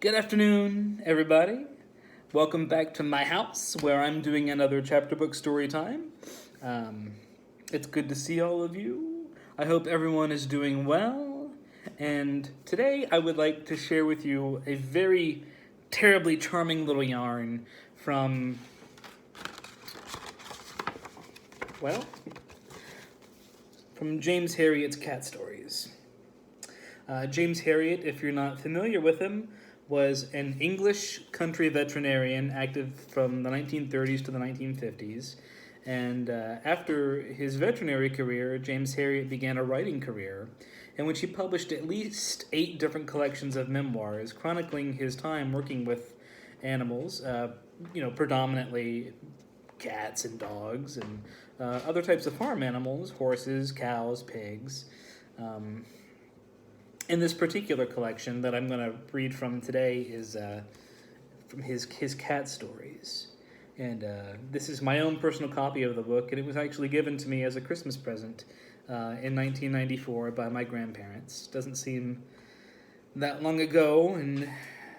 Good afternoon, everybody. Welcome back to my house, where I'm doing another Chapterbook story time. It's good to see all of you. I hope everyone is doing well. And today I would like to share with you a very terribly charming little yarn from, from James Herriot's Cat Stories. James Herriot, if you're not familiar with him, was an English country veterinarian active from the 1930s to the 1950s. And after his veterinary career, James Herriot began a writing career in which he published at least 8 different collections of memoirs chronicling his time working with animals, predominantly cats and dogs and other types of farm animals, horses, cows, pigs. In this particular collection that I'm going to read from today is from his cat stories. And this is my own personal copy of the book, and it was actually given to me as a Christmas present in 1994 by my grandparents. Doesn't seem that long ago, and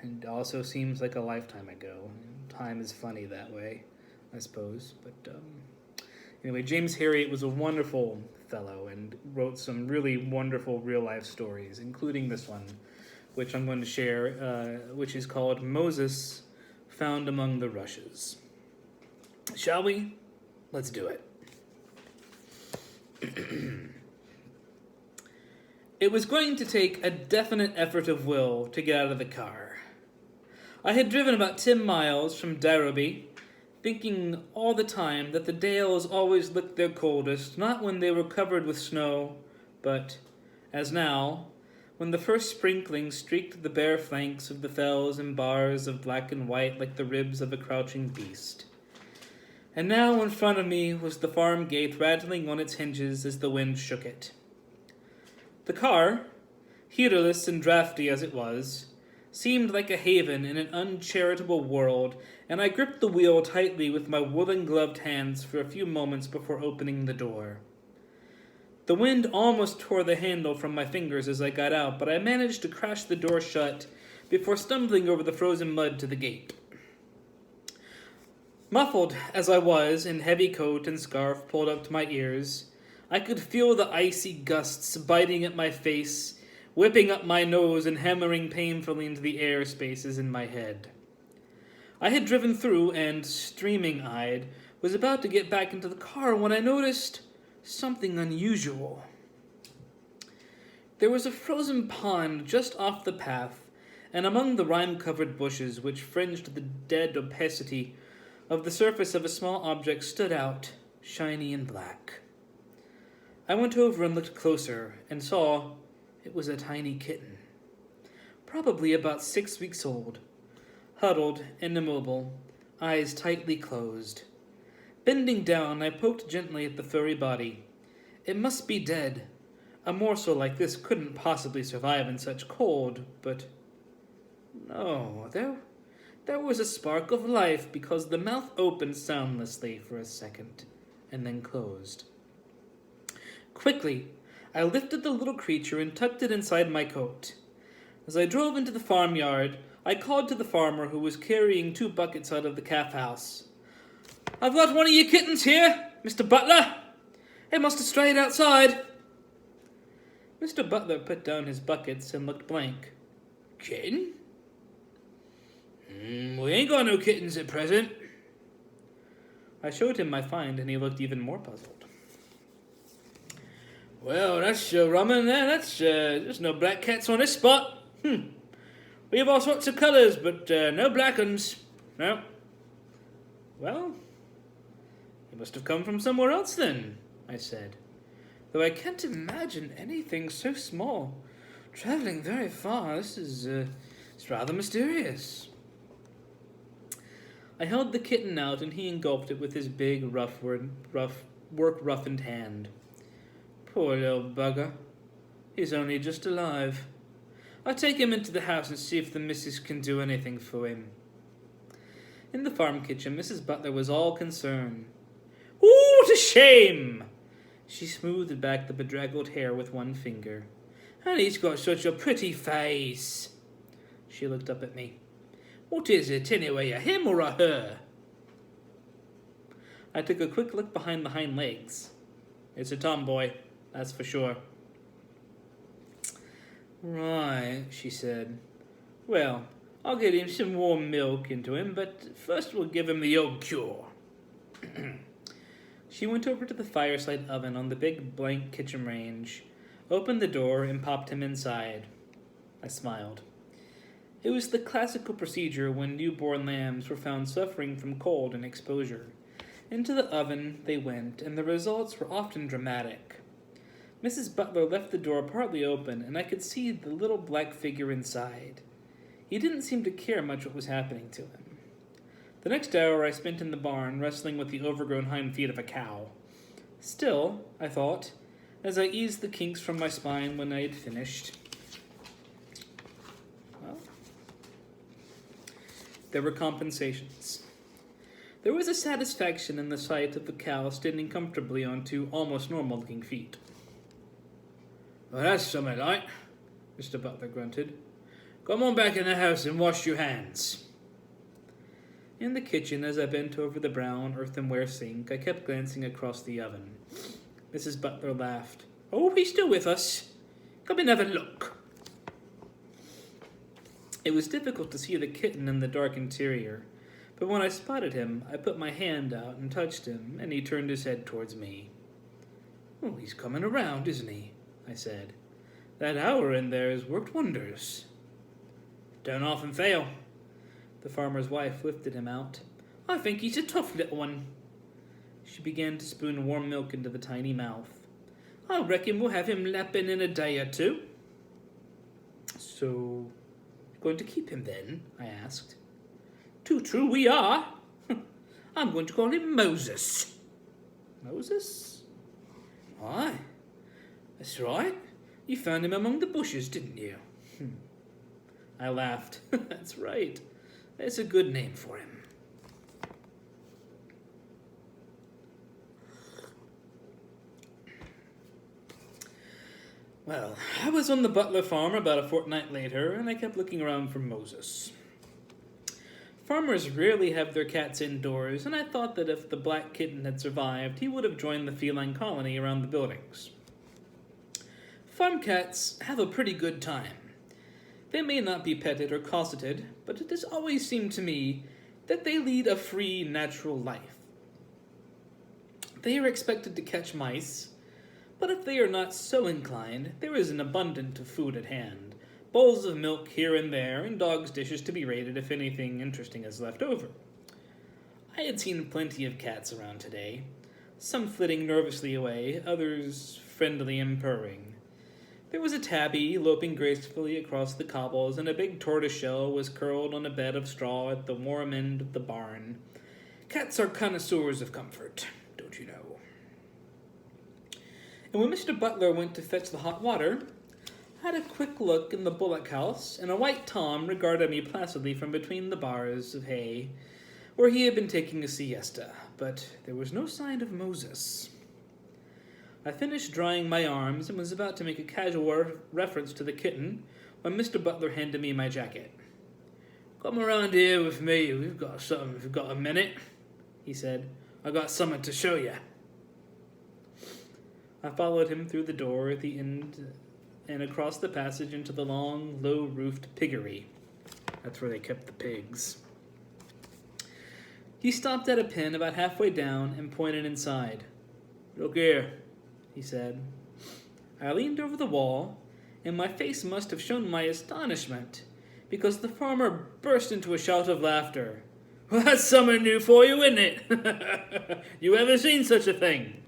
it also seems like a lifetime ago. Time is funny that way, I suppose. But anyway, James Herriot was a wonderful fellow and wrote some really wonderful real-life stories, including this one, which I'm going to share, which is called Moses Found Among the Rushes. Shall we? Let's do it. It was going to take a definite effort of will to get out of the car. I had driven about 10 miles from Daroby, thinking all the time that the dales always looked their coldest, not when they were covered with snow, but, as now, when the first sprinklings streaked the bare flanks of the fells in bars of black and white like the ribs of a crouching beast. And now in front of me was the farm gate rattling on its hinges as the wind shook it. The car, heaterless and draughty as it was, seemed like a haven in an uncharitable world, and I gripped the wheel tightly with my woolen-gloved hands for a few moments before opening the door. The wind almost tore the handle from my fingers as I got out, but I managed to crash the door shut before stumbling over the frozen mud to the gate. Muffled as I was in heavy coat and scarf pulled up to my ears, I could feel the icy gusts biting at my face, whipping up my nose and hammering painfully into the air spaces in my head. I had driven through and, streaming-eyed, was about to get back into the car when I noticed something unusual. There was a frozen pond just off the path, and among the rime-covered bushes which fringed the dead opacity of the surface of a small object stood out, shiny and black. I went over and looked closer, and saw it was a tiny kitten, probably about 6 weeks old, huddled and immobile, eyes tightly closed. Bending down, I poked gently at the furry body. It must be dead. A morsel like this couldn't possibly survive in such cold, but no, there was a spark of life because the mouth opened soundlessly for a second and then closed. Quickly, I lifted the little creature and tucked it inside my coat. As I drove into the farmyard, I called to the farmer who was carrying 2 buckets out of the calf house. "I've got one of your kittens here, Mr. Butler. It must have strayed outside." Mr. Butler put down his buckets and looked blank. "Kitten? We ain't got no kittens at present." I showed him my find, and he looked even more puzzled. "Well, that's rum in there. There's no black cats on this spot. We have all sorts of colours, but no black ones. No." "Well, he must have come from somewhere else then," I said, "though I can't imagine anything so small travelling very far. This is it's rather mysterious." I held the kitten out, and he engulfed it with his big, work-roughened hand. "Poor little bugger. He's only just alive. I'll take him into the house and see if the missus can do anything for him." In the farm kitchen, Mrs. Butler was all concern. "Ooh, what a shame!" She smoothed back the bedraggled hair with one finger. "And he's got such a pretty face." She looked up at me. "What is it, anyway, a him or a her?" I took a quick look behind the hind legs. "It's a tomboy, that's for sure." "Right," she said. "Well, I'll get him some warm milk into him, but first we'll give him the old cure." She went over to the fireside oven on the big blank kitchen range, opened the door, and popped him inside. I smiled. It was the classical procedure when newborn lambs were found suffering from cold and exposure. Into the oven they went, and the results were often dramatic. Mrs. Butler left the door partly open, and I could see the little black figure inside. He didn't seem to care much what was happening to him. The next hour I spent in the barn, wrestling with the overgrown hind feet of a cow. Still, I thought, as I eased the kinks from my spine when I had finished, well, there were compensations. There was a satisfaction in the sight of the cow standing comfortably on two almost normal-looking feet. "Well, that's something like," Mr. Butler grunted. "Come on back in the house and wash your hands." In the kitchen, as I bent over the brown earthenware sink, I kept glancing across the oven. Mrs. Butler laughed. "Oh, he's still with us. Come and have a look." It was difficult to see the kitten in the dark interior, but when I spotted him, I put my hand out and touched him, and he turned his head towards me. "Oh, he's coming around, isn't he?" I said. "That hour in there has worked wonders." "Don't often fail." The farmer's wife lifted him out. "I think he's a tough little one." She began to spoon warm milk into the tiny mouth. "I reckon we'll have him lapping in a day or two." "So, you're going to keep him then?" I asked. "Too true we are. I'm going to call him Moses." "Moses?" "Aye, that's right. You found him among the bushes, didn't you?" I laughed. "That's right. That's a good name for him." Well, I was on the Butler farm about a fortnight later, and I kept looking around for Moses. Farmers rarely have their cats indoors, and I thought that if the black kitten had survived, he would have joined the feline colony around the buildings. Farm cats have a pretty good time. They may not be petted or cosseted, but it has always seemed to me that they lead a free, natural life. They are expected to catch mice, but if they are not so inclined, there is an abundance of food at hand, bowls of milk here and there, and dogs' dishes to be raided if anything interesting is left over. I had seen plenty of cats around today, some flitting nervously away, others friendly and purring. There was a tabby loping gracefully across the cobbles, and a big tortoiseshell was curled on a bed of straw at the warm end of the barn. Cats are connoisseurs of comfort, don't you know? And when Mr. Butler went to fetch the hot water, I had a quick look in the bullock house, and a white Tom regarded me placidly from between the bars of hay, where he had been taking a siesta, but there was no sign of Moses. I finished drying my arms and was about to make a casual reference to the kitten when Mr. Butler handed me my jacket. "Come around here with me, we've got something if you've got a minute," he said. "I got something to show you." I followed him through the door at the end and across the passage into the long, low-roofed piggery. That's where they kept the pigs. He stopped at a pen about halfway down and pointed inside. "Look here," he said. I leaned over the wall, and my face must have shown my astonishment, because the farmer burst into a shout of laughter. "Well, that's something new for you, isn't it? You ever seen such a thing?"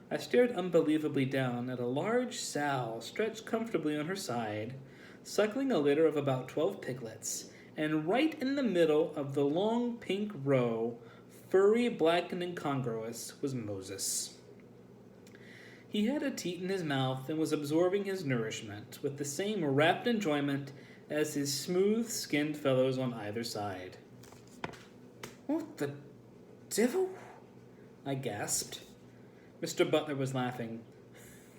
I stared unbelievably down at a large sow stretched comfortably on her side, suckling a litter of about 12 piglets, and right in the middle of the long pink row, furry, black, and incongruous, was Moses. He had a teat in his mouth and was absorbing his nourishment with the same rapt enjoyment as his smooth-skinned fellows on either side. "What the devil?" I gasped. Mr. Butler was laughing.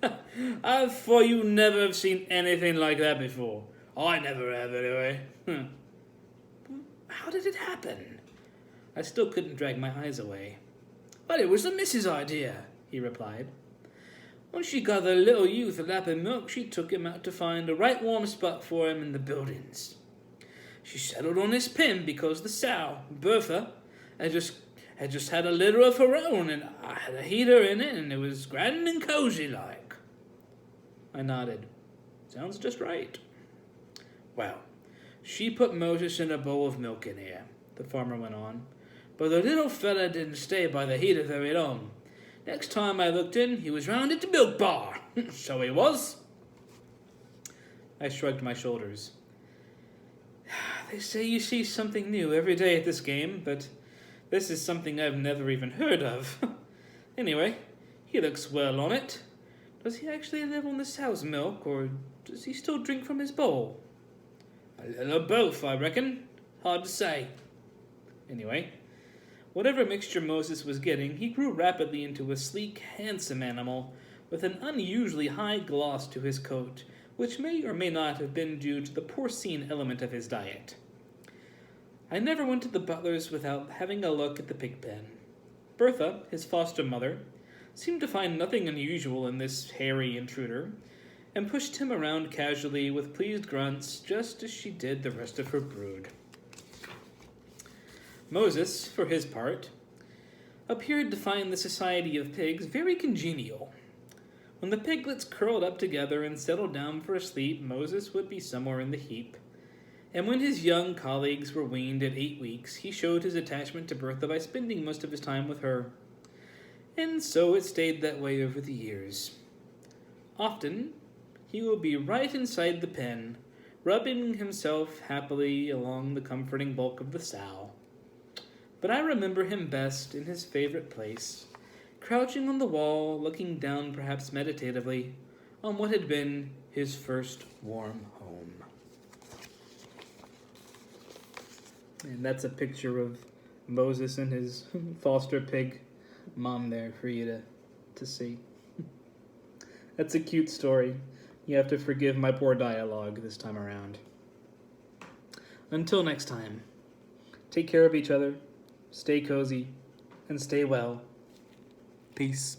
"I thought you never have seen anything like that before. I never have, anyway. How did it happen? I still couldn't drag my eyes away. Well, it was the missus' idea, he replied. When she got the little youth a lap of milk, she took him out to find a right warm spot for him in the buildings. She settled on this pen because the sow, Bertha, had just had a litter of her own, and I had a heater in it, and it was grand and cozy like. I nodded. Sounds just right. Well, she put Moses in a bowl of milk in here, the farmer went on, but the little fella didn't stay by the heater very long. Next time I looked in, he was round at the milk bar. So he was. I shrugged my shoulders. They say you see something new every day at this game, but this is something I've never even heard of. Anyway, he looks well on it. Does he actually live on the sow's milk, or does he still drink from his bowl? A little of both, I reckon. Hard to say. Anyway, whatever mixture Moses was getting, he grew rapidly into a sleek, handsome animal with an unusually high gloss to his coat, which may or may not have been due to the porcine element of his diet. I never went to the butler's without having a look at the pig pen. Bertha, his foster mother, seemed to find nothing unusual in this hairy intruder, and pushed him around casually with pleased grunts, just as she did the rest of her brood. Moses, for his part, appeared to find the society of pigs very congenial. When the piglets curled up together and settled down for a sleep, Moses would be somewhere in the heap. And when his young colleagues were weaned at 8 weeks, he showed his attachment to Bertha by spending most of his time with her. And so it stayed that way over the years. Often, he would be right inside the pen, rubbing himself happily along the comforting bulk of the sow. But I remember him best in his favorite place, crouching on the wall, looking down perhaps meditatively on what had been his first warm home. And that's a picture of Moses and his foster pig mom there for you to see. That's a cute story. You have to forgive my poor dialogue this time around. Until next time, take care of each other, stay cozy, and stay well. Peace.